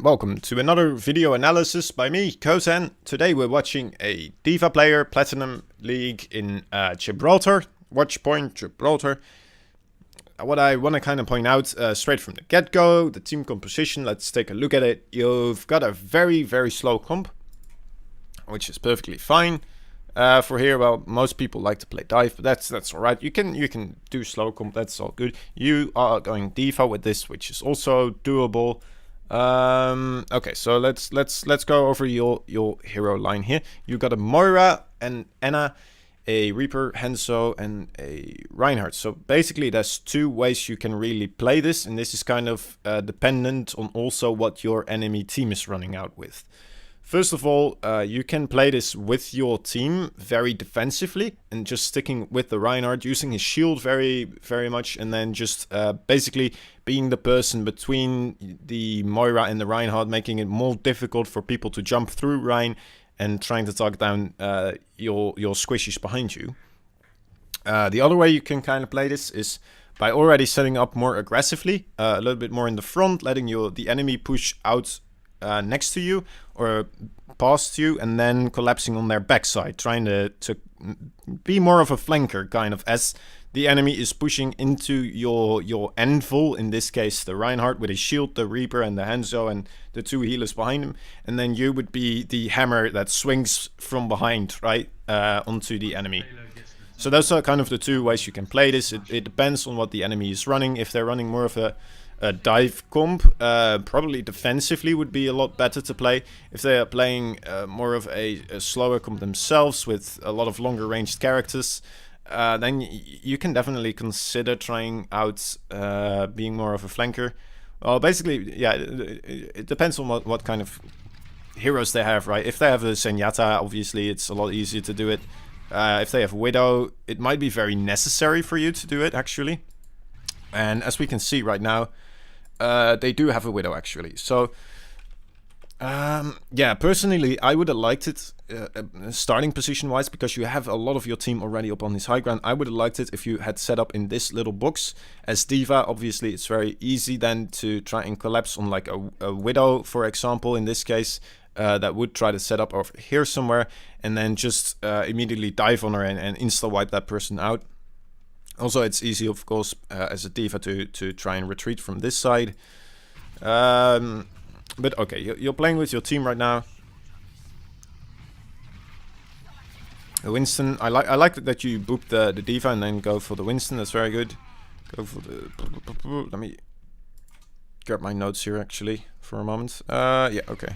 Welcome to another video analysis by me, Kozan. Today we're watching a Diva player, Platinum League in Gibraltar, Watchpoint Gibraltar. What I want to kind of point out straight from the get-go, the team composition, let's take a look at it. You've got a very, very slow comp, which is perfectly fine. For here, well, most people like to play dive, but that's alright. You can do slow comp, that's all good. You are going Diva with this, which is also doable. Okay, so let's go over your hero line here. You got a Moira and Anna, a Reaper, Hanzo, and a Reinhardt. So basically there's two ways you can really play this, and this is kind of dependent on also what your enemy team is running out with. First of all, you can play this with your team very defensively and just sticking with the Reinhardt, using his shield very much, and then just basically being the person between the Moira and the Reinhardt, making it more difficult for people to jump through Rein and trying to talk down your squishies behind you. The other way you can kind of play this is by already setting up more aggressively, a little bit more in the front, letting the enemy push out next to you or past you, and then collapsing on their backside, trying to be more of a flanker, kind of, as the enemy is pushing into your anvil, in this case the Reinhardt with his shield, the Reaper and the Hanzo and the two healers behind him, and then you would be the hammer that swings from behind, right, onto the enemy. So those are kind of the two ways you can play this. It depends on what the enemy is running. If they're running more of a dive comp, probably defensively would be a lot better to play. If they are playing more of a slower comp themselves with a lot of longer ranged characters, then you can definitely consider trying out being more of a flanker. Well, basically, yeah, it depends on what kind of heroes they have, right? If they have a Zenyatta, obviously it's a lot easier to do it. If they have Widow, it might be very necessary for you to do it, actually. And as we can see right now, they do have a Widow, actually. So, yeah, personally, I would have liked it starting position-wise, because you have a lot of your team already up on this high ground. I would have liked it if you had set up in this little box. As Diva, obviously, it's very easy then to try and collapse on like a Widow, for example, in this case. That would try to set up over here somewhere, and then just immediately dive on her and insta-wipe that person out. Also, it's easy, of course, as a Diva to try and retreat from this side. But okay, you're playing with your team right now. The Winston, I like that you boop the Diva and then go for the Winston. That's very good. Go for the... Let me grab my notes here, actually, for a moment. Yeah, okay.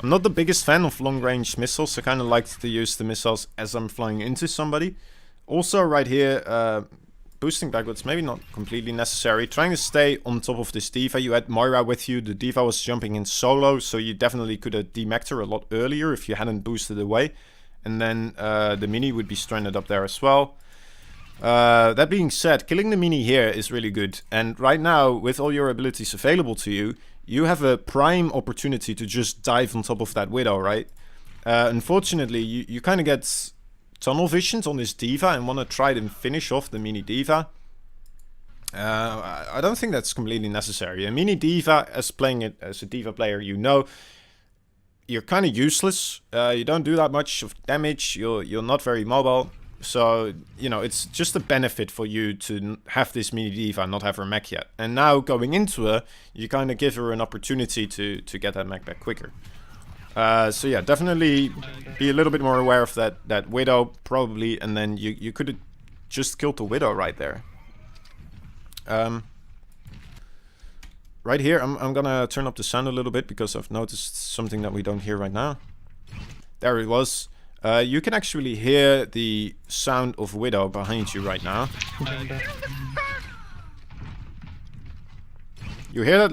I'm not the biggest fan of long-range missiles. I kind of like to use the missiles as I'm flying into somebody. Also, right here, boosting backwards, maybe not completely necessary. Trying to stay on top of this Diva. You had Moira with you. The Diva was jumping in solo, so you definitely could have demacked her a lot earlier if you hadn't boosted away. And then the Mini would be stranded up there as well. That being said, killing the Mini here is really good. And right now, with all your abilities available to you, you have a prime opportunity to just dive on top of that Widow, right? Unfortunately, you kind of get tunnel visions on this Diva and want to try to finish off the Mini Diva. I don't think that's completely necessary. A Mini Diva, as playing it as a Diva player, you know, you're kind of useless. You don't do that much of damage. You're not very mobile. So, you know, it's just a benefit for you to have this Mini Diva and not have her mech yet. And now, going into her, you kind of give her an opportunity to get that mech back quicker. So yeah, definitely be a little bit more aware of that Widow, probably, and then you could have just killed the Widow right there. Right here, I'm gonna turn up the sound a little bit, because I've noticed something that we don't hear right now. There it was. You can actually hear the sound of Widow behind you right now. You hear that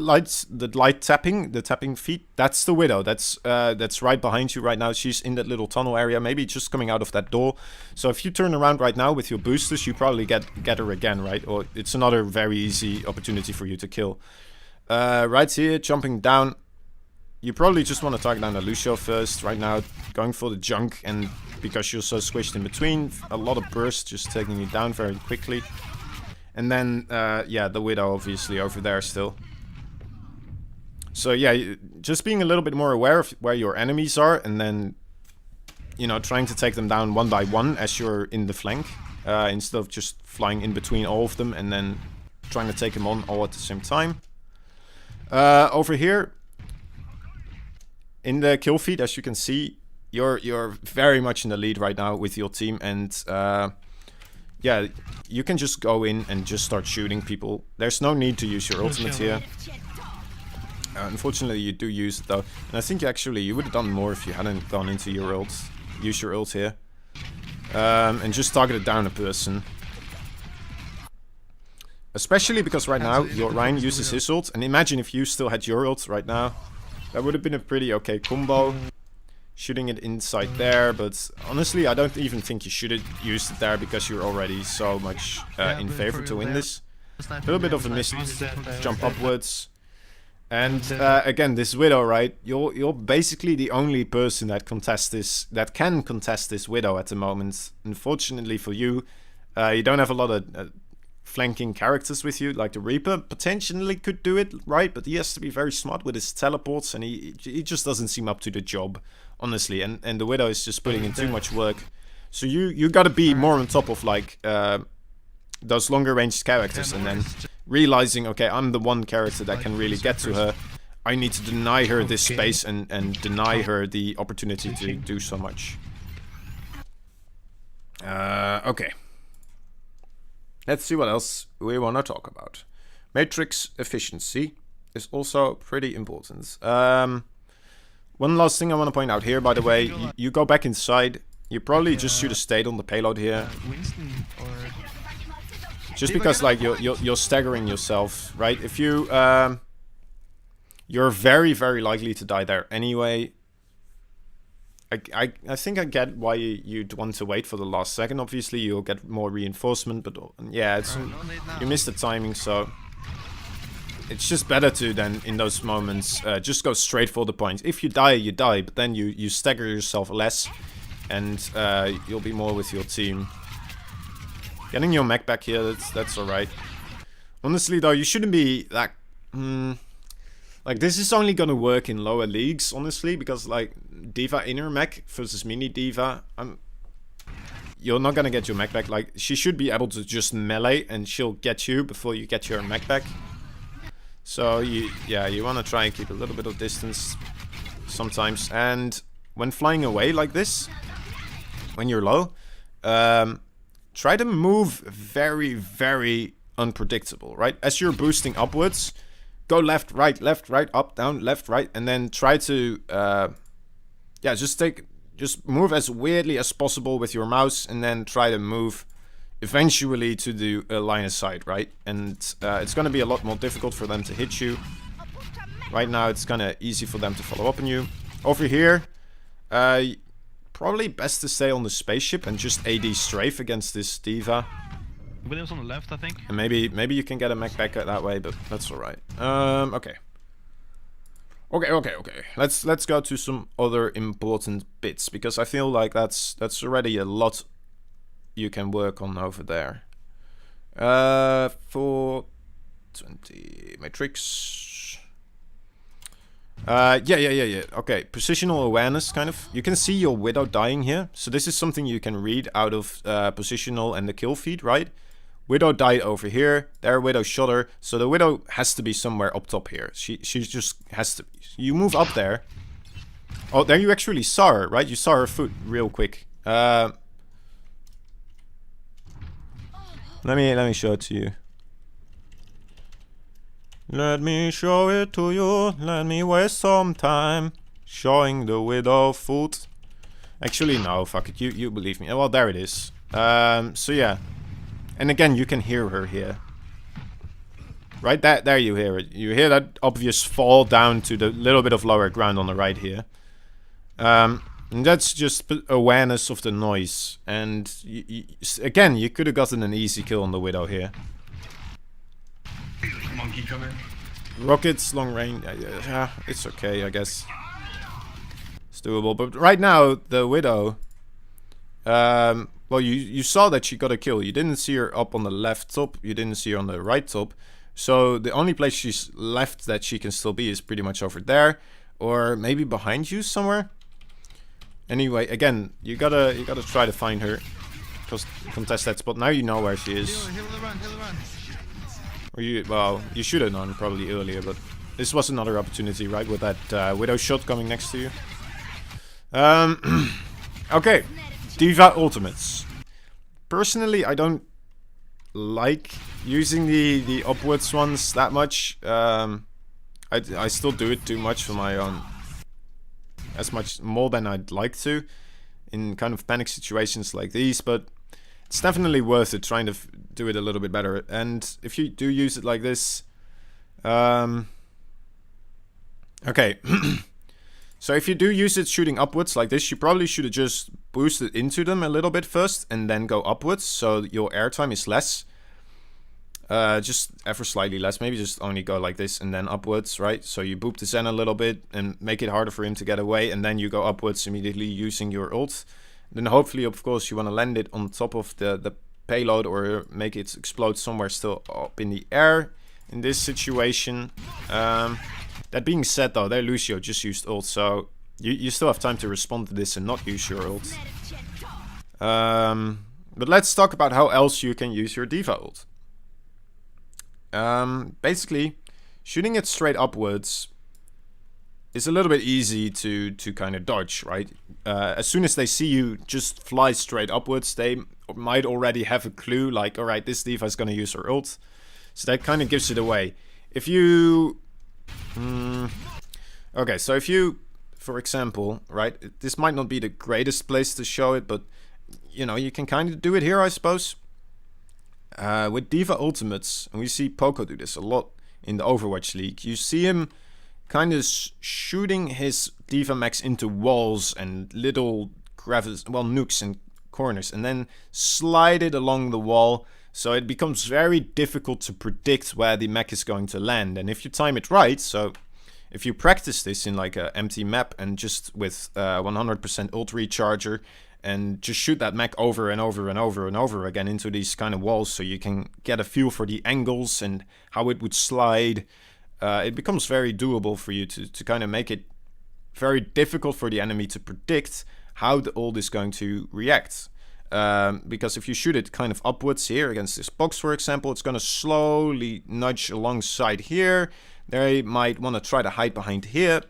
light tapping, the tapping feet? That's the Widow. That's right behind you right now. She's in that little tunnel area, maybe just coming out of that door. So if you turn around right now with your boosters, you probably get her again, right? Or it's another very easy opportunity for you to kill. Right here, jumping down. You probably just want to target down the Lucio first right now, going for the junk, and because you're so squished in between, a lot of bursts just taking you down very quickly. And then, yeah, the Widow obviously over there still. So yeah, just being a little bit more aware of where your enemies are, and then, you know, trying to take them down one by one as you're in the flank, instead of just flying in between all of them and then trying to take them on all at the same time. Over here, in the kill feed, as you can see, you're very much in the lead right now with your team, and yeah, you can just go in and just start shooting people. There's no need to use your ultimate here. Unfortunately, you do use it though, and I think actually you would have done more if you hadn't gone into your ult. Use your ult here, and just targeted down a person. Especially because right now your Ryan uses his ult, and imagine if you still had your ult right now. That would have been a pretty okay combo. Shooting it inside there, but honestly I don't even think you should have used it there because you're already so much in favor to win this. A little bit of a missed jump upwards. And again, this Widow, right? You're basically the only person that can contest this Widow at the moment. Unfortunately for you, you don't have a lot of flanking characters with you. Like the Reaper potentially could do it, right? But he has to be very smart with his teleports, and he just doesn't seem up to the job, honestly. And the Widow is just putting in too much work. So you gotta be more on top of like those longer ranged characters, and then realizing, okay, I'm the one character that can really get to her. I need to deny her this space and deny her the opportunity to do so much. Okay. Let's see what else we want to talk about. Matrix efficiency is also pretty important. One last thing I want to point out here, by the way, you go back inside. You probably just should have stayed on the payload here. Just because like you're staggering yourself, right? If you you're very likely to die there anyway. I think I get why you'd want to wait for the last second. Obviously you'll get more reinforcement, but yeah, you missed the timing, so it's just better to then in those moments just go straight for the point. If you die, you die, but then you stagger yourself less, and you'll be more with your team. Getting your mech back here, that's alright. Honestly though, you shouldn't be that... like, this is only gonna work in lower leagues, honestly, because like D.Va inner mech versus mini D.Va, you're not gonna get your mech back. Like, she should be able to just melee and she'll get you before you get your mech back. So you wanna try and keep a little bit of distance sometimes. And when flying away like this, when you're low, try to move very unpredictable, right? As you're boosting upwards, go left, right, up, down, left, right, and then try to, just move as weirdly as possible with your mouse, and then try to move eventually to the line of sight, right? And it's gonna be a lot more difficult for them to hit you. Right now, it's kinda easy for them to follow up on you. Over here, probably best to stay on the spaceship and just AD strafe against this D.Va. Williams on the left, I think. And maybe you can get a mech back that way, but that's alright. Okay. Let's go to some other important bits, because I feel like that's already a lot you can work on over there. 420 matrix. Yeah. Okay, positional awareness, kind of. You can see your Widow dying here. So this is something you can read out of positional and the kill feed, right? Widow died over here. There, Widow shot her. So the Widow has to be somewhere up top here. She just has to be. You move up there. Oh, there you actually saw her, right? You saw her foot real quick. Let me show it to you. Let me show it to you. Let me waste some time showing the Widow foot. Actually, no, fuck it. You believe me. Well, there it is. So yeah. And again, you can hear her here. Right, there you hear it. You hear that obvious fall down to the little bit of lower ground on the right here. And that's just awareness of the noise. And again, you could have gotten an easy kill on the Widow here. Monkey coming. Rockets, long range. Yeah, it's okay, I guess. It's doable. But right now, the Widow... well, you saw that she got a kill. You didn't see her up on the left top. You didn't see her on the right top. So the only place she's left that she can still be is pretty much over there, or maybe behind you somewhere. Anyway, again, you gotta try to find her, contest that spot. Now you know where she is. Or you should have known probably earlier, but this was another opportunity, right? With that Widow shot coming next to you. Okay, Diva ultimates. Personally, I don't like using the upwards ones that much. I still do it too much for my own, as much more than I'd like to in kind of panic situations like these, but it's definitely worth it trying to do it a little bit better. And if you do use it like this, okay. So if you do use it shooting upwards like this, you probably should have just boosted into them a little bit first and then go upwards, so your airtime is less. Just ever slightly less. Maybe just only go like this and then upwards, right? So you boop the Zen a little bit and make it harder for him to get away, and then you go upwards immediately using your ult. Then hopefully, of course, you want to land it on top of the payload or make it explode somewhere still up in the air in this situation. That being said, though, there Lucio just used ult, so you still have time to respond to this and not use your ult. But let's talk about how else you can use your Diva ult. Basically, shooting it straight upwards is a little bit easy to kind of dodge, right? As soon as they see you just fly straight upwards, they might already have a clue, like, alright, this Diva is going to use her ult. So that kind of gives it away. If you... okay, so if you, for example, right, this might not be the greatest place to show it, but, you know, you can kind of do it here, I suppose. With Diva ultimates, and we see Poco do this a lot in the Overwatch League, you see him kind of shooting his Diva Max into walls and little nukes and corners, and then slide it along the wall, so it becomes very difficult to predict where the mech is going to land. And if you time it right, so if you practice this in like an empty map and just with 100% ult recharger, and just shoot that mech over and over and over and over again into these kind of walls, so you can get a feel for the angles and how it would slide, it becomes very doable for you to kind of make it very difficult for the enemy to predict how the ult is going to react. Because if you shoot it kind of upwards here against this box, for example, it's going to slowly nudge alongside here. They might want to try to hide behind here,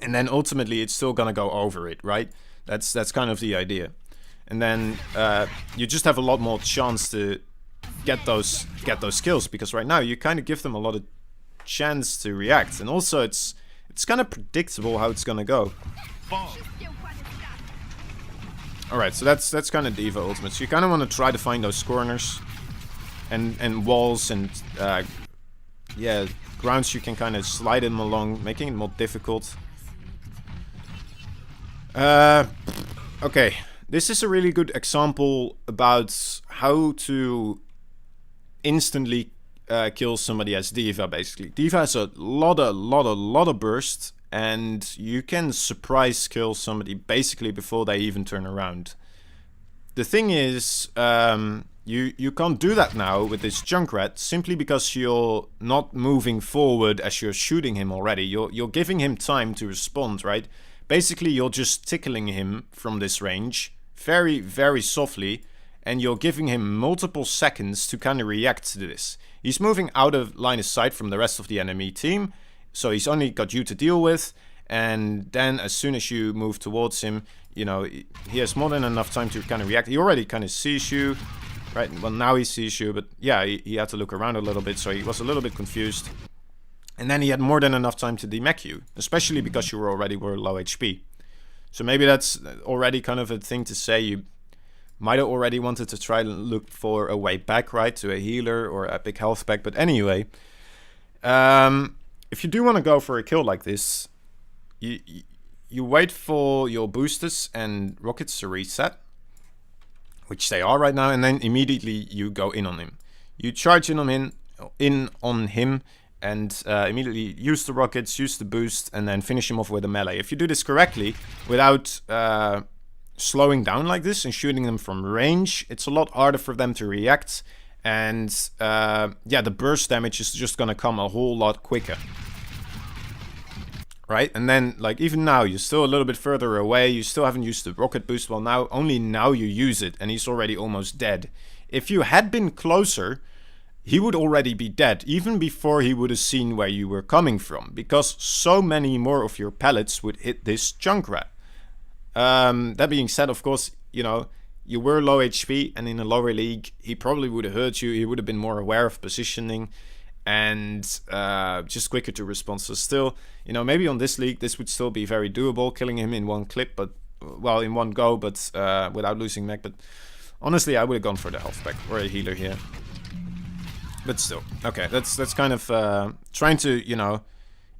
and then ultimately it's still going to go over it, right? That's kind of the idea. And then you just have a lot more chance to get those kills, because right now you kind of give them a lot of chance to react, and also it's kind of predictable how it's going to go. Alright, so that's kind of Diva ultimates. You kind of want to try to find those corners and walls and yeah, grounds you can kind of slide them along, making it more difficult. Okay, this is a really good example about how to instantly kill somebody as Diva, basically. Diva has a lot of burst, and you can surprise kill somebody basically before they even turn around. The thing is, you can't do that now with this Junkrat, simply because you're not moving forward as you're shooting him already. You're giving him time to respond, right? Basically, you're just tickling him from this range very, very softly, and you're giving him multiple seconds to kind of react to this. He's moving out of line of sight from the rest of the enemy team, so he's only got you to deal with, and then as soon as you move towards him, you know, he has more than enough time to kind of react. He already kind of sees you, right? Well, now he sees you, but yeah, he had to look around a little bit, so he was a little bit confused. And then he had more than enough time to demech you, especially because you were low HP. So maybe that's already kind of a thing to say. You might have already wanted to try to look for a way back, right, to a healer or a big health pack. But anyway, if you do want to go for a kill like this, you wait for your boosters and rockets to reset, which they are right now, and then immediately you go in on him. You charge in on him. And immediately use the rockets, use the boost, and then finish him off with a melee. If you do this correctly, without slowing down like this and shooting them from range, it's a lot harder for them to react. And yeah, the burst damage is just gonna come a whole lot quicker. Right, and then like even now you're still a little bit further away, you still haven't used the rocket boost. Well, now only now you use it and he's already almost dead. If you had been closer, he would already be dead even before he would have seen where you were coming from, because so many more of your pellets would hit this Junkrat. That being said, of course, you know, you were low HP and in a lower league he probably would have hurt you. He would have been more aware of positioning and just quicker to respond. So still, you know, maybe on this league this would still be very doable, killing him in one clip, but well, in one go, but without losing mech. But honestly, I would have gone for the health pack or a healer here. But still, okay, that's kind of trying to, you know,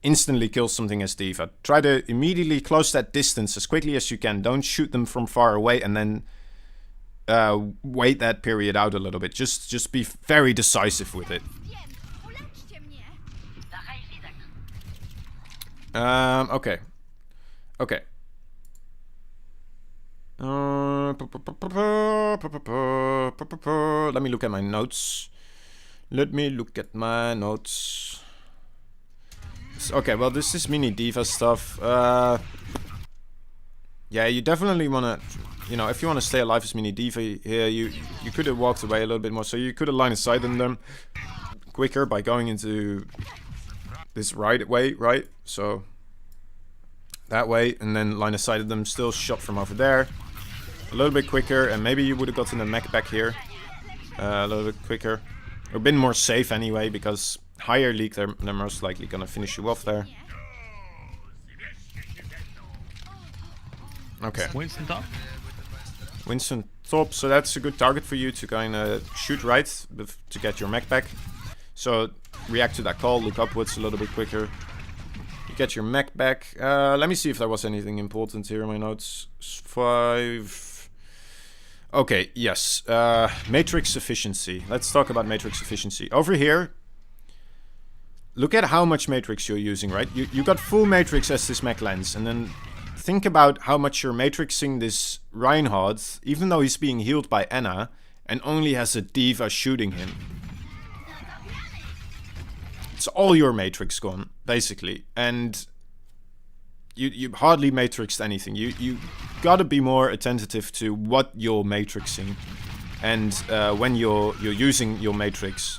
instantly kill something as D.Va. Try to immediately close that distance as quickly as you can. Don't shoot them from far away and then wait that period out a little bit. Just be very decisive with it. Okay. Okay. Let me look at my notes. Okay, well, this is mini D.Va stuff. Yeah, you definitely want to, you know, if you want to stay alive as mini D.Va here, you could have walked away a little bit more. So you could have line of sighted them quicker by going into this right way, right? So that way, and then line of sighted them, still shot from over there. A little bit quicker, and maybe you would have gotten a mech back here. A little bit quicker. Or been more safe anyway, because higher league, they're most likely gonna finish you off there. Okay. Winston top. Winston top, so that's a good target for you to kind of shoot right to get your mech back. So react to that call, look upwards a little bit quicker. You get your mech back. Let me see if there was anything important here in my notes. 5. Okay, yes. Matrix efficiency. Let's talk about matrix efficiency. Over here, look at how much matrix you're using, right? You got full matrix as this mech lens, and then think about how much you're matrixing this Reinhardt, even though he's being healed by Anna, and only has a D.Va shooting him. It's all your matrix gone, basically, and you hardly matrixed anything. You gotta be more attentive to what you're matrixing, and when you're using your matrix.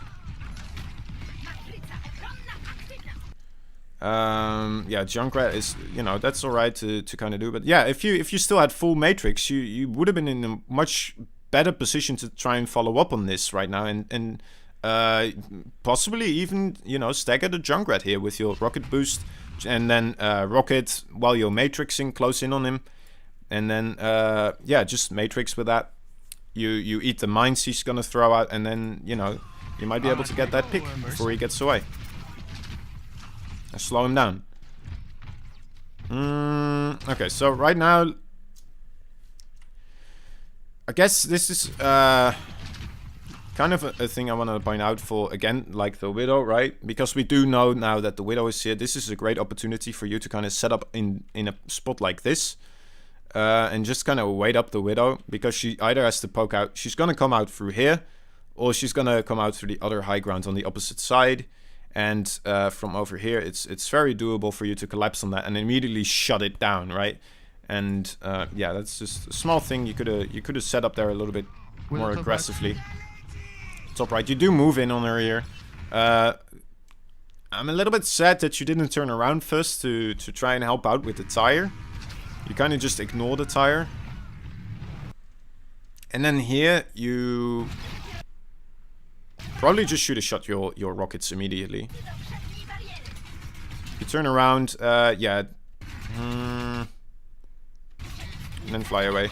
Yeah, Junkrat is, you know, that's alright to kind of do, but yeah, if you still had full matrix, you would have been in a much better position to try and follow up on this right now, and possibly even, you know, stagger the Junkrat here with your rocket boost, and then rocket while you're matrixing close in on him, and then yeah, just matrix with that. You eat the mines he's gonna throw out, and then, you know, you might be able to get that pick before he gets away. Slow him down. Okay, so right now, I guess this is kind of a thing I want to point out for, again, like the Widow, right? Because we do know now that the Widow is here. This is a great opportunity for you to kind of set up in a spot like this, and just kind of wait up the Widow, because she either has to poke out, she's gonna come out through here, or she's gonna come out through the other high ground on the opposite side. And from over here, it's very doable for you to collapse on that and immediately shut it down, right? And yeah, that's just a small thing you could have set up there a little bit more aggressively. Top right, you do move in on her here. I'm a little bit sad that you didn't turn around first to try and help out with the tire. You kind of just ignore the tire. And then here you probably just should have shot your rockets immediately. You turn around, yeah. And then fly away.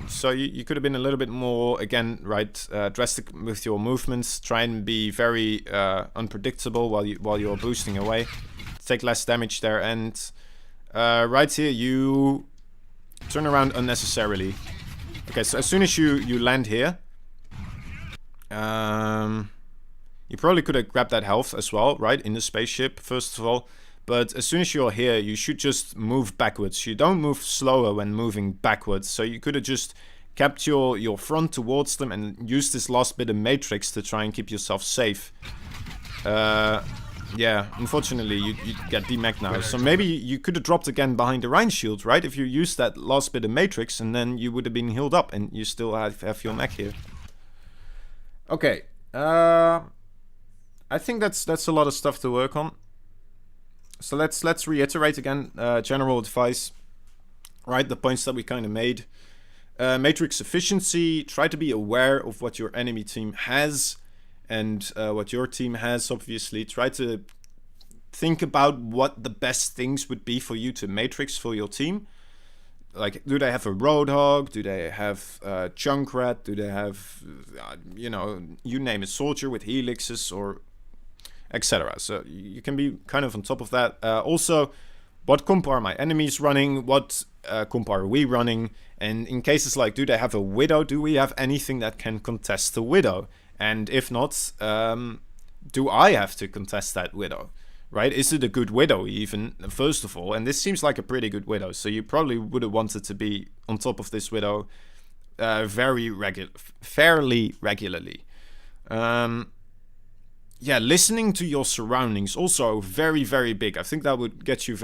So you could have been a little bit more, again, right, drastic with your movements. Try and be very unpredictable while you're boosting away. Take less damage there, and right here you turn around unnecessarily. Okay, so as soon as you land here, you probably could have grabbed that health as well, right, in the spaceship, first of all. But as soon as you're here, you should just move backwards. You don't move slower when moving backwards. So you could have just kept your front towards them and used this last bit of matrix to try and keep yourself safe. Yeah, unfortunately you get demagged now. So maybe you could have dropped again behind the Rhine shield, right? If you used that last bit of matrix, and then you would have been healed up and you still have your mech here. Okay, I think that's a lot of stuff to work on. So let's reiterate again general advice, right? The points that we kind of made. Matrix efficiency, try to be aware of what your enemy team has and what your team has, obviously. Try to think about what the best things would be for you to matrix for your team. Like, do they have a Roadhog? Do they have Junkrat? Do they have, you know, you name a soldier with helixes or etc. So you can be kind of on top of that. Also, what comp are my enemies running? What comp are we running? And in cases like, do they have a Widow? Do we have anything that can contest the Widow? And if not, do I have to contest that Widow? Right? Is it a good Widow even, first of all? And this seems like a pretty good Widow, so you probably would have wanted to be on top of this Widow fairly regularly. Yeah, listening to your surroundings, also very, very big. I think that would get you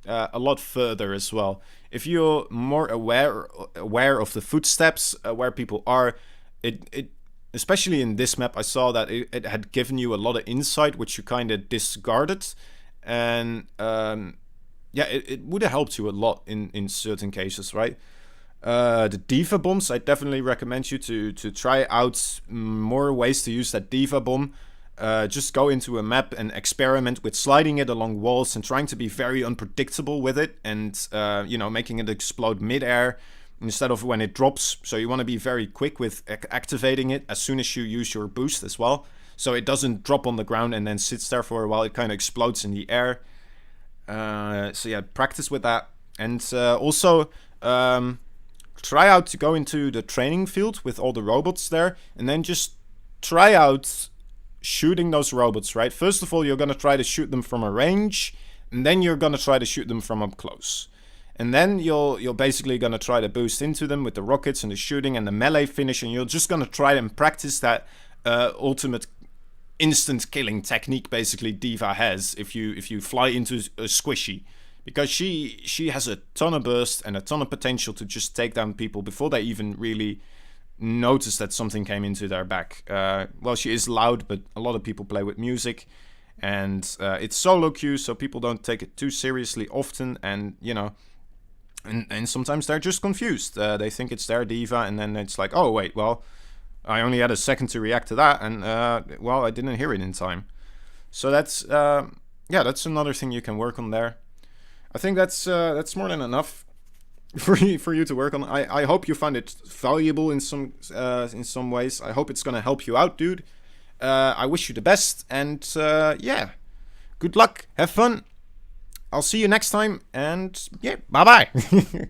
a lot further as well. If you're more aware of the footsteps, where people are, it especially in this map, I saw that it had given you a lot of insight, which you kind of discarded. And yeah, it would have helped you a lot in certain cases, right? The Diva bombs, I definitely recommend you to try out more ways to use that Diva bomb. Just go into a map and experiment with sliding it along walls and trying to be very unpredictable with it, and you know, making it explode mid-air instead of when it drops. So you want to be very quick with activating it as soon as you use your boost as well, so it doesn't drop on the ground and then sits there for a while. It kind of explodes in the air. So yeah, practice with that. And also try out to go into the training field with all the robots there, and then just try out shooting those robots, right? First of all, you're going to try to shoot them from a range, and then you're going to try to shoot them from up close. And then you're basically going to try to boost into them with the rockets and the shooting and the melee finish, and you're just going to try and practice that ultimate instant killing technique basically Diva has if you fly into a squishy. Because she has a ton of burst and a ton of potential to just take down people before they even really notice that something came into their back. Well, she is loud, but a lot of people play with music, and it's solo queue, so people don't take it too seriously often, and you know, and sometimes they're just confused. They think it's their Diva, and then it's like, oh wait, well, I only had a second to react to that, and well, I didn't hear it in time. So that's yeah, that's another thing you can work on there. I think that's more than enough for you to work on. I hope you find it valuable in some ways. I hope it's gonna help you out, dude. I wish you the best, and yeah, good luck, have fun. I'll see you next time, and yeah, bye bye.